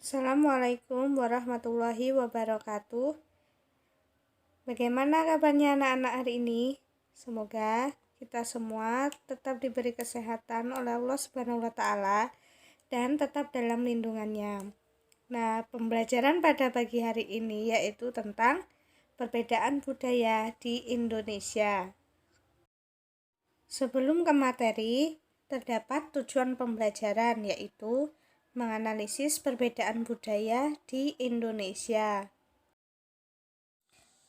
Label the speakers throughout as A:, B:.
A: Assalamualaikum warahmatullahi wabarakatuh. Bagaimana kabarnya anak-anak hari ini? Semoga kita semua tetap diberi kesehatan oleh Allah Subhanahu wa taala dan tetap dalam lindungannya. Nah, pembelajaran pada pagi hari ini yaitu tentang perbedaan budaya di Indonesia. Sebelum ke materi, terdapat tujuan pembelajaran yaitu menganalisis perbedaan budaya di Indonesia.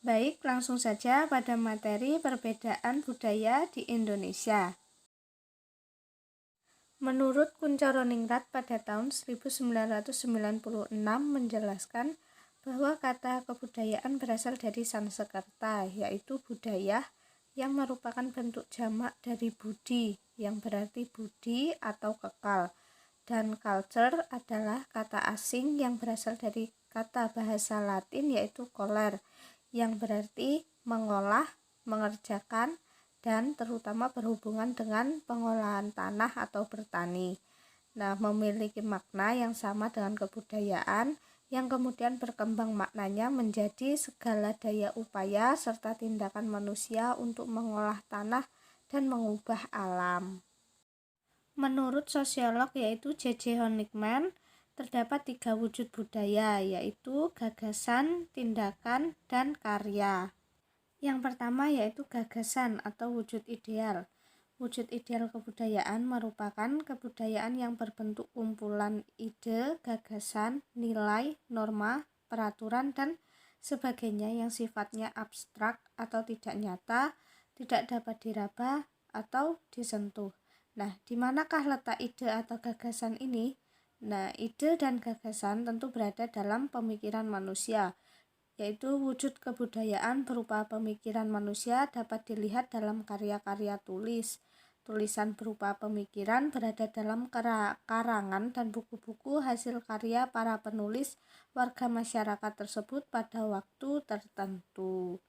A: Baik, langsung saja pada materi perbedaan budaya di Indonesia. Menurut Kunchoro-Ningrat pada tahun 1996 menjelaskan bahwa kata kebudayaan berasal dari Sanskerta, yaitu budaya, yang merupakan bentuk jamak dari budi, yang berarti budi atau kekal. Dan culture adalah kata asing yang berasal dari kata bahasa Latin yaitu coller, yang berarti mengolah, mengerjakan, dan terutama berhubungan dengan pengolahan tanah atau bertani. Nah, memiliki makna yang sama dengan kebudayaan yang kemudian berkembang maknanya menjadi segala daya upaya serta tindakan manusia untuk mengolah tanah dan mengubah alam. Menurut sosiolog yaitu J.J. Honigman, terdapat 3 wujud budaya, yaitu gagasan, tindakan, dan karya. Yang pertama yaitu gagasan atau wujud ideal. Wujud ideal kebudayaan merupakan kebudayaan yang berbentuk kumpulan ide, gagasan, nilai, norma, peraturan, dan sebagainya yang sifatnya abstrak atau tidak nyata, tidak dapat diraba atau disentuh. Nah, di manakah letak ide atau gagasan ini? Nah, ide dan gagasan tentu berada dalam pemikiran manusia, yaitu wujud kebudayaan berupa pemikiran manusia dapat dilihat dalam karya-karya tulisan berupa pemikiran berada dalam karangan dan buku-buku hasil karya para penulis warga masyarakat tersebut pada waktu tertentu.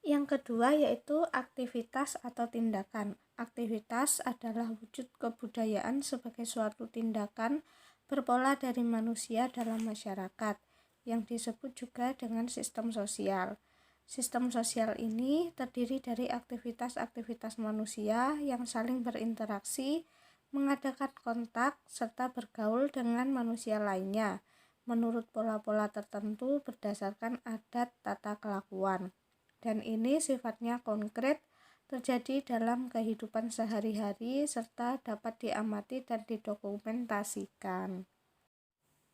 A: Yang kedua yaitu aktivitas atau tindakan. Aktivitas adalah wujud kebudayaan sebagai suatu tindakan berpola dari manusia dalam masyarakat, yang disebut juga dengan sistem sosial. Sistem sosial ini terdiri dari aktivitas-aktivitas manusia yang saling berinteraksi, mengadakan kontak, serta bergaul dengan manusia lainnya, menurut pola-pola tertentu berdasarkan adat tata kelakuan. Dan ini sifatnya konkret, terjadi dalam kehidupan sehari-hari, serta dapat diamati dan didokumentasikan.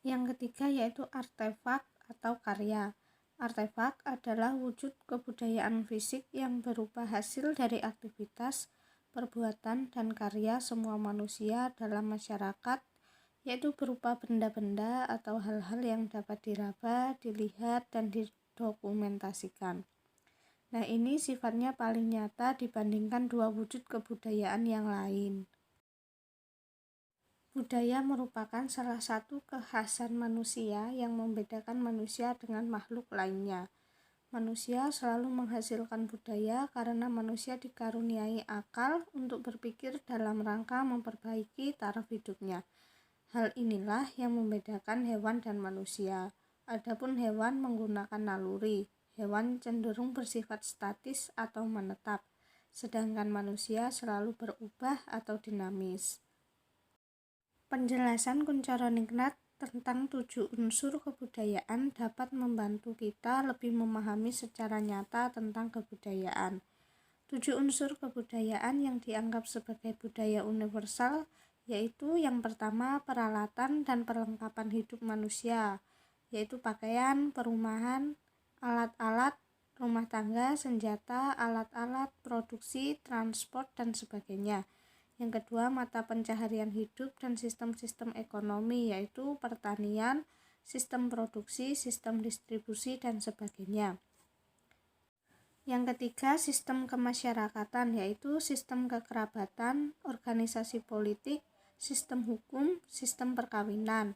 A: Yang ketiga yaitu artefak atau karya. Artefak adalah wujud kebudayaan fisik yang berupa hasil dari aktivitas, perbuatan, dan karya semua manusia dalam masyarakat, yaitu berupa benda-benda atau hal-hal yang dapat diraba, dilihat, dan didokumentasikan. Nah, ini sifatnya paling nyata dibandingkan 2 wujud kebudayaan yang lain. Budaya merupakan salah satu kekhasan manusia yang membedakan manusia dengan makhluk lainnya. Manusia selalu menghasilkan budaya karena manusia dikaruniai akal untuk berpikir dalam rangka memperbaiki taraf hidupnya. Hal inilah yang membedakan hewan dan manusia. Adapun hewan menggunakan naluri. Hewan cenderung bersifat statis atau menetap, sedangkan manusia selalu berubah atau dinamis. Penjelasan Kunchoro-Ningrat tentang 7 unsur kebudayaan dapat membantu kita lebih memahami secara nyata tentang kebudayaan. 7 unsur kebudayaan yang dianggap sebagai budaya universal yaitu yang pertama peralatan dan perlengkapan hidup manusia, yaitu pakaian, perumahan, alat-alat rumah tangga, senjata, alat-alat produksi, transport, dan sebagainya. Yang kedua, mata pencaharian hidup dan sistem-sistem ekonomi, yaitu pertanian, sistem produksi, sistem distribusi, dan sebagainya. Yang ketiga, sistem kemasyarakatan, yaitu sistem kekerabatan, organisasi politik, sistem hukum, sistem perkawinan.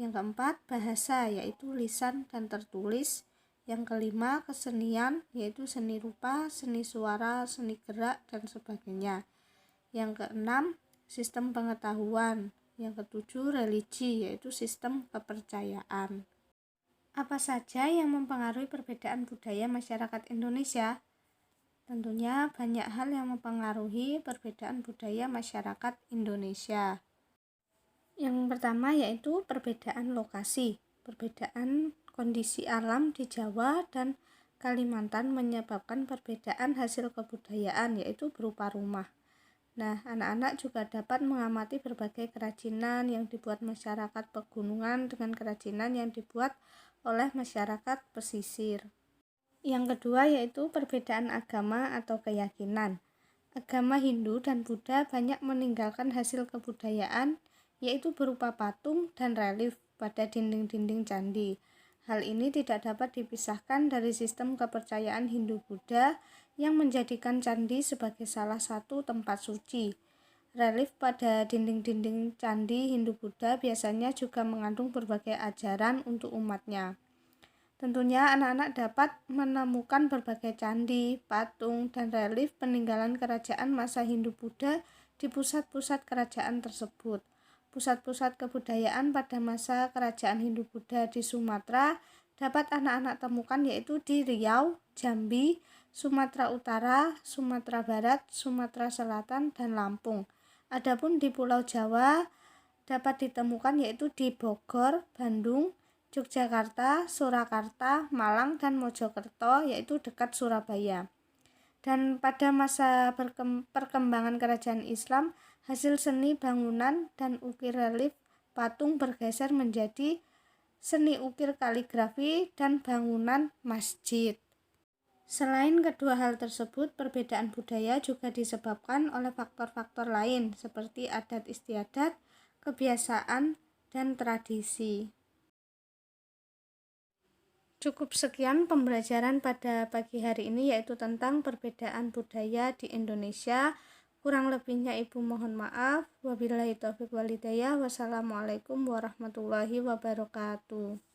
A: Yang keempat, bahasa, yaitu lisan dan tertulis. Yang kelima, kesenian, yaitu seni rupa, seni suara, seni gerak, dan sebagainya. Yang keenam, sistem pengetahuan, Yang ketujuh, religi, yaitu sistem kepercayaan. Apa saja yang mempengaruhi perbedaan budaya masyarakat Indonesia? Tentunya banyak hal yang mempengaruhi perbedaan budaya masyarakat Indonesia. Yang pertama yaitu perbedaan lokasi. Perbedaan kondisi alam di Jawa dan Kalimantan menyebabkan perbedaan hasil kebudayaan, yaitu berupa rumah. Nah, anak-anak juga dapat mengamati berbagai kerajinan yang dibuat masyarakat pegunungan dengan kerajinan yang dibuat oleh masyarakat pesisir. Yang kedua yaitu perbedaan agama atau keyakinan. Agama Hindu dan Buddha banyak meninggalkan hasil kebudayaan, yaitu berupa patung dan relief pada dinding-dinding candi. Hal ini tidak dapat dipisahkan dari sistem kepercayaan Hindu-Buddha yang menjadikan candi sebagai salah satu tempat suci. Relief pada dinding-dinding candi Hindu-Buddha biasanya juga mengandung berbagai ajaran untuk umatnya. Tentunya anak-anak dapat menemukan berbagai candi, patung, dan relief peninggalan kerajaan masa Hindu-Buddha di pusat-pusat kerajaan tersebut. Pusat-pusat kebudayaan pada masa kerajaan Hindu-Buddha di Sumatera dapat anak-anak temukan yaitu di Riau, Jambi, Sumatera Utara, Sumatera Barat, Sumatera Selatan, dan Lampung. Adapun di Pulau Jawa dapat ditemukan yaitu di Bogor, Bandung, Yogyakarta, Surakarta, Malang, dan Mojokerto, yaitu dekat Surabaya. Dan pada masa perkembangan kerajaan Islam, hasil seni bangunan dan ukir relief patung bergeser menjadi seni ukir kaligrafi dan bangunan masjid. Selain kedua hal tersebut, perbedaan budaya juga disebabkan oleh faktor-faktor lain seperti adat istiadat, kebiasaan, dan tradisi. Cukup sekian pembelajaran pada pagi hari ini, yaitu tentang perbedaan budaya di Indonesia. Kurang lebihnya Ibu mohon maaf. Wabillahi taufiq wal hidayah. Wassalamualaikum warahmatullahi wabarakatuh.